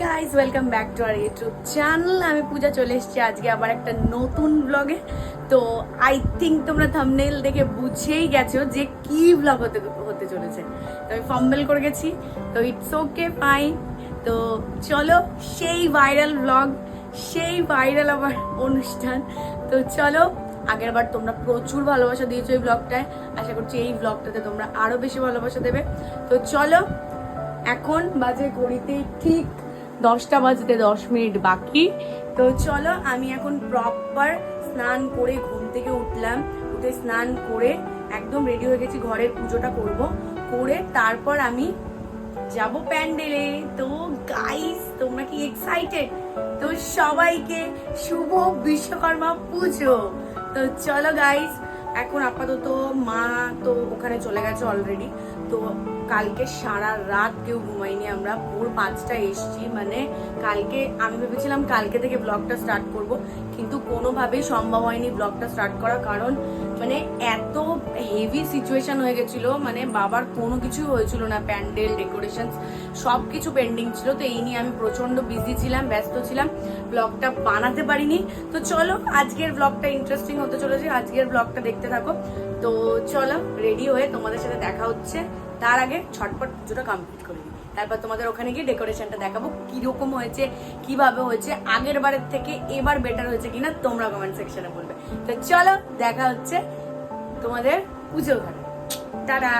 Guys welcome back to our YouTube channel. আমি পূজা চলে এসেছি আজকে আবার একটা নতুন ব্লগে। তো আই থিঙ্ক তোমরা থাম্বনেইল দেখে বুঝেই গেছো যে কি ব্লগ হতে চলেছে। তো আমি ফাম্বল করে গেছি, তো ইটস ওকে ফাইন। তো চলো সেই ভাইরাল ব্লগ, সেই ভাইরাল আবার অনুষ্ঠান। তো চলো, আগের বার তোমরা প্রচুর ভালোবাসা দিয়েছো এই ব্লগটায়, আশা করছি এই ব্লগটাতে তোমরা আরো বেশি ভালোবাসা দেবে। তো চলো, এখন বাজে ঘড়িতে ঠিক 10টা বাজতে 10 মিনিট বাকি। তো চলো, আমি এখন প্রপার স্নান করে ঘুম থেকে উঠলাম, উঠে স্নান করে একদম রেডি হয়ে গেছি, ঘরের পুজোটা করব, করে তারপর আমি যাব প্যান্ডেলে। তো গাইস, তোমরা কি এক্সাইটেড? তো সবাইকে শুভ বিশ্বকর্মা পুজো। তো চলো গাইস, এখন আপাতত মা তো ওখানে চলে গেছে অলরেডি। তো কালকে সারা রাত কেউ ঘুমাইনি, আমরা ভোর 5টায় এসছি। মানে কালকে আমি ভেবেছিলাম কালকে থেকে ব্লগটা স্টার্ট করব, কিন্তু কোনোভাবেই সম্ভব হয়নি ব্লগটা স্টার্ট করা, কারণ মানে এত হেভি সিচুয়েশন হয়ে গেছিল। মানে বাবার কোনো কিছু হয়েছিল না, প্যান্ডেল ডেকোরেশন সব কিছু পেন্ডিং ছিল। তো এই নিয়ে আমি প্রচন্ড বিজি ছিলাম, ব্যস্ত ছিলাম, ব্লগটা বানাতে পারিনি। তো চলো, আজকের ব্লগটা ইন্টারেস্টিং হতে চলেছে, আজকের ব্লগটা দেখতে থাকো। তো চলো, রেডি হয়ে তোমাদের সাথে দেখা হচ্ছে। তার আগে ছটপট পুজোটা কমপ্লিট করে নিই, তারপর তোমাদের ওখানে গিয়ে ডেকোরেশনটা দেখাবো কিরকম হয়েছে, কিভাবে হয়েছে, আগের বারের থেকে এবার বেটার হয়েছে কিনা তোমরা কমেন্ট সেকশনে বলবে। তো চলো, দেখা হচ্ছে তোমাদের পুজোর ঘরে। টাটা।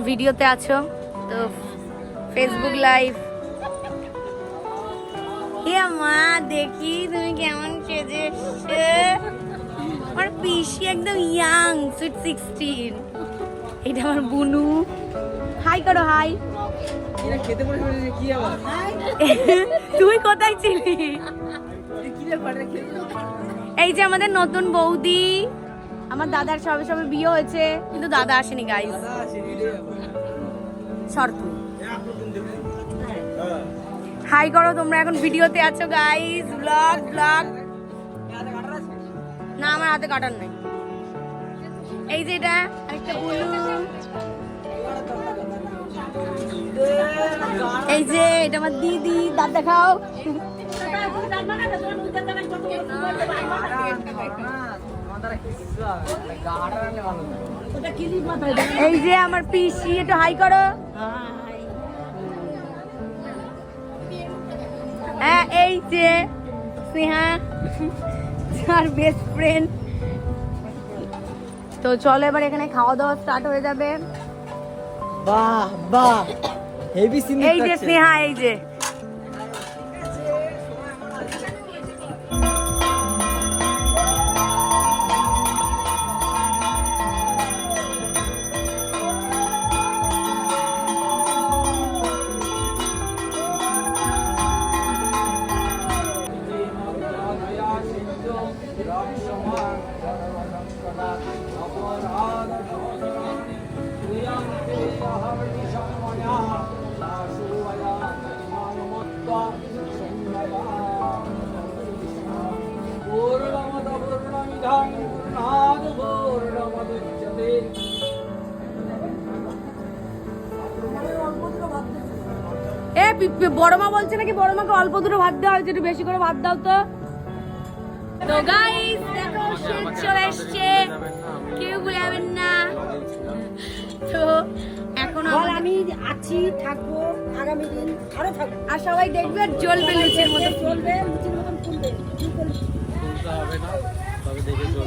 ভিডিওতে আছো তো ফেসবুক লাইভ। হে মা, দেখি তুমি কেমন সেজে এসছো। আমার পিসি একদম ইয়াং, সুইট 16। এটা আমার বুনু। হাই করো, হাই। তুই কোথায় ছিলি? এই যে আমাদের নতুন বৌদি, আমার দাদার সবে সবে বিয়ে হয়েছে, কিন্তু দাদা আসেনি গাইস। শর্ত হাই করো, তোমরা এখন ভিডিওতে আছো গাইস। ব্লগ ব্লগ না, আমার হাতে কাটার নাই। এই যে এটা একটা বুলু, এই যে এটা আমার দিদি। দাঁত দেখাও। এই যে আমার পিসি, একটু হাই করো। হ্যাঁ, এই যে স্নেহা, আর বেস্ট ফ্রেন্ড। তো চলো, এবার এখানে খাওয়া দাওয়া স্টার্ট হয়ে যাবে। বাহ বাহ, হেভি সিন। এই যে স্নেহা, এই যে বড় মা বলছে নাকি বড় মাকে অল্প দুটো ভাত দেওয়া হয়েছে, একটু বেশি করে ভাত দাও তো। তো গাইস দেখো শীত চলে এসছে, কেউ ভুলে যাবেন না। তো এখন আমি আছি, থাকবো আগামী দিন, আরো থাকবো। আর সবাই দেখবে আর জ্বলবে লুচির মতো, চলবে লুচির মতন ফুলবে,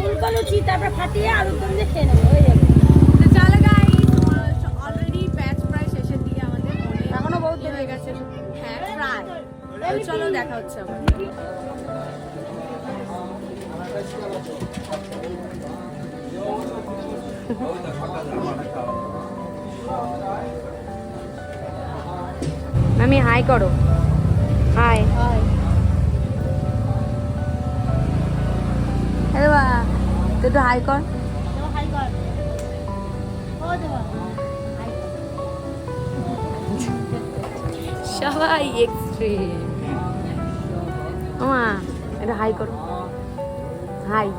ফুলকা লুচি তারপর ফাটিয়ে আলুর দম দিয়ে খেয়ে নেবো, হয়ে যাবে। তো চলো গাইস, অলরেডি ব্যাচ প্রায় শেষের দিকে আমাদের, এখনো বহুত দেরি হয়ে গেছে। হ্যাঁ প্রায়। তো চলো দেখা হচ্ছে আবার। মামি হাই করো, হাই। আরে বাহ, তুই একটু হাই কর। সবাই এক্সট্রিম। মামা এটা হাই করো, হাই।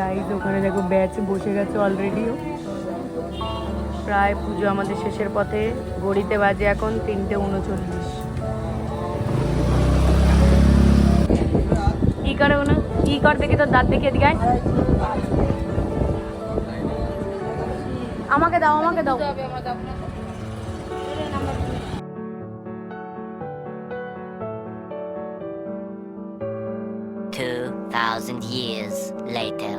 গাইজ ওখানে দেখো ব্যাচ বসে গেছে অলরেডিও। প্রায় পুজো আমাদের শেষের পথে, ঘড়িতে বাজে এখন 3:39। কি করে না কি কর দেখি, তোর দাঁত দেখে এদিকে আয়। আমাকে দাও, আমাকে দাও। 2,000 years later.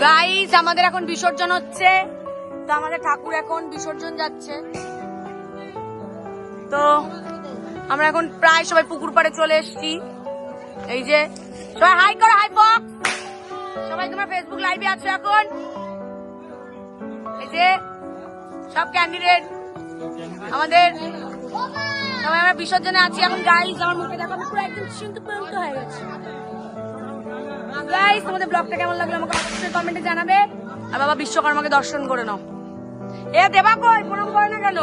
গাইস আমাদের এখন বিসর্জন হচ্ছে, তো আমাদের ঠাকুর এখন বিসর্জন যাচ্ছে। তো আমরা এখন প্রায় সবাই পুকুর পাড়ে চলে এসেছি। এই যে সবাই হাই করো, হাই বক্স। সবাই তোমার ফেসবুক লাইভে আছো এখন। এই যে সব ক্যান্ডিডেট আমাদের, সবাই আমরা বিসর্জনে আছি এখন। গাইস আমার মুখে দেখো, আমি পুরো একদম চিন্তিত হয়ে গেছি। গাইস তোমাদের ব্লগটা কেমন লাগলো আমাকে অবশ্যই কমেন্টে জানাবে। আর বাবা বিশ্বকর্মাকে দর্শন করে নাও। এ দেবা কই, প্রণাম করে না কেন?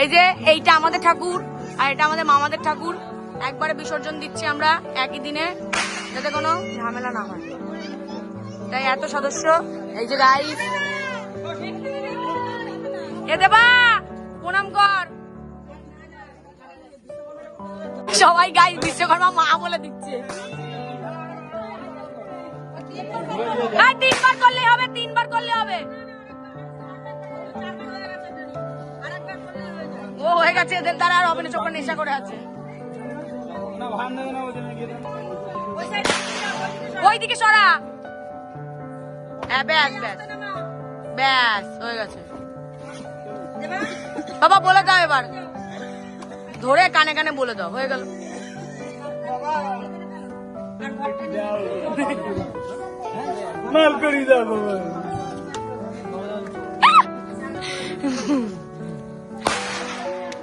এই যে এইটা আমাদের ঠাকুর আর এটা আমাদের মামাদের ঠাকুর, একবারে বিসর্জন দিচ্ছি আমরা একই দিনে, যাতে কোনো ঝামেলা না হয়, তাই এত সদস্য। এই যে গাইস, এ দেবা প্রণাম কর। সবাই গাইস বিশ্বকর্মা মা বলে দিচ্ছে। 3বার করলে হবে, 3বার করলে হবে। ও হয়ে গেছে, এদের দ্বারা আর হবে না, চোখে নেশা করে আছে। ওইদিকে সরা। হ্যাঁ ব্যাস ব্যাস ব্যাস হয়ে গেছে। বাবা বলে দাও এবার, ধরে কানে কানে বলে দাও, হয়ে গেল। মাল করি দাও বাবা।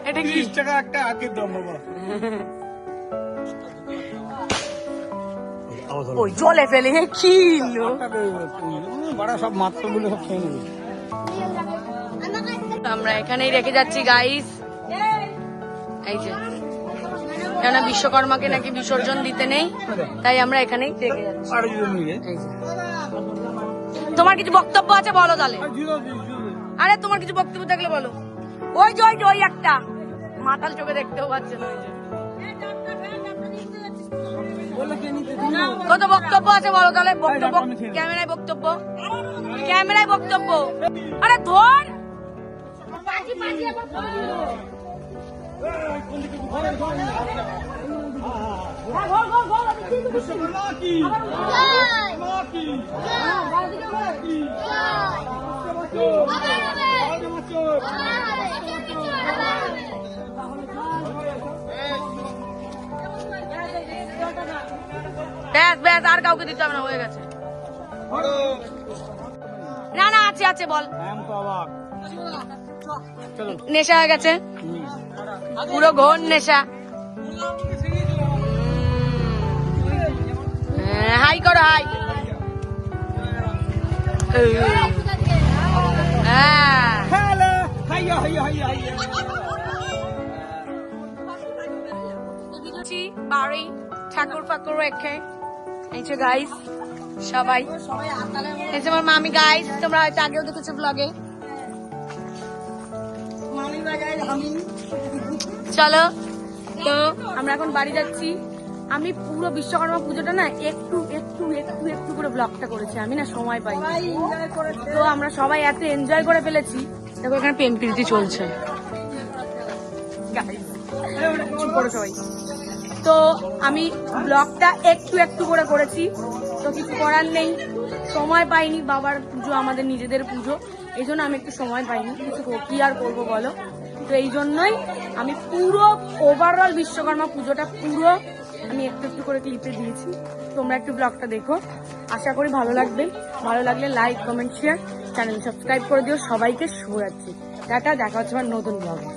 এটা কি 30 টাকা একটা আগে দাও বাবা। ওই জলে ফেলে কি বড় সব মাত্রগুলো সব খেয়ে নেবে। আমরা এখানেই রেখে যাচ্ছি গাইস। এই যে কেন বিশ্বকর্মাকে নাকি বিসর্জন দিতে নেই, তাই আমরা এখানেই রেখে যাচ্ছি। এই যে তোমার কিছু বক্তব্য আছে বলো তাহলে। আরে তোমার কিছু বক্তব্য থাকলে বলো। ওই যে ওই একটা মাতাল চোখে দেখতেও পাচ্ছে না। কত বক্তব্য আছে বলো তাহলে। বক্তব্য ক্যামেরায় বক্তব্য, ক্যামেরায় বক্তব্য। আরে ধর ব্যাস ব্যাস, আর কাউকে দিতে হবে না, হয়ে গেছে। না না, আছে আছে, বল। নেশা হয়ে গেছে, পুরো ঘোর নেশা। হাই করো, হাই। বাড়ি ঠাকুর ফাকুর রেখে এই যে গাইস সবাই, এই যে আমার মামি গাইস, তোমরা হয়তো আগেও দেখেছো ব্লগে। চলো, তো আমরা এখন বাড়ি যাচ্ছি। আমি পুরো বিশ্বকর্মা পুজোটা না একটু একটু একটু একটু করে ব্লগটা করেছি, আমি না সময় পাই। তো আমরা সবাই এত এনজয় করে ফেলেছি, দেখো এখানে প্রেম প্রীতি চলছে। চুপ করো সবাই। তো আমি ব্লগটা একটু একটু করে করেছি, তো কিছু করার নেই, সময় পাইনি। বাবার পুজো, আমাদের নিজেদের পুজো, এই জন্য আমি একটু সময় পাইনি, কিছু কি আর করবো বলো। তো এই জন্যই আমি পুরো ওভারঅল বিশ্বকর্মা পুজোটা পুরো আমি একটু একটু করে ক্লিপে দিয়েছি। তোমরা একটু ব্লগটা দেখো, আশা করি ভালো লাগবে। ভালো লাগলে like comment share, channel subscribe করে দিও। সবাইকে শুভরাত্রি, টাটা, দেখা হচ্ছে আমার নতুন ব্লগে।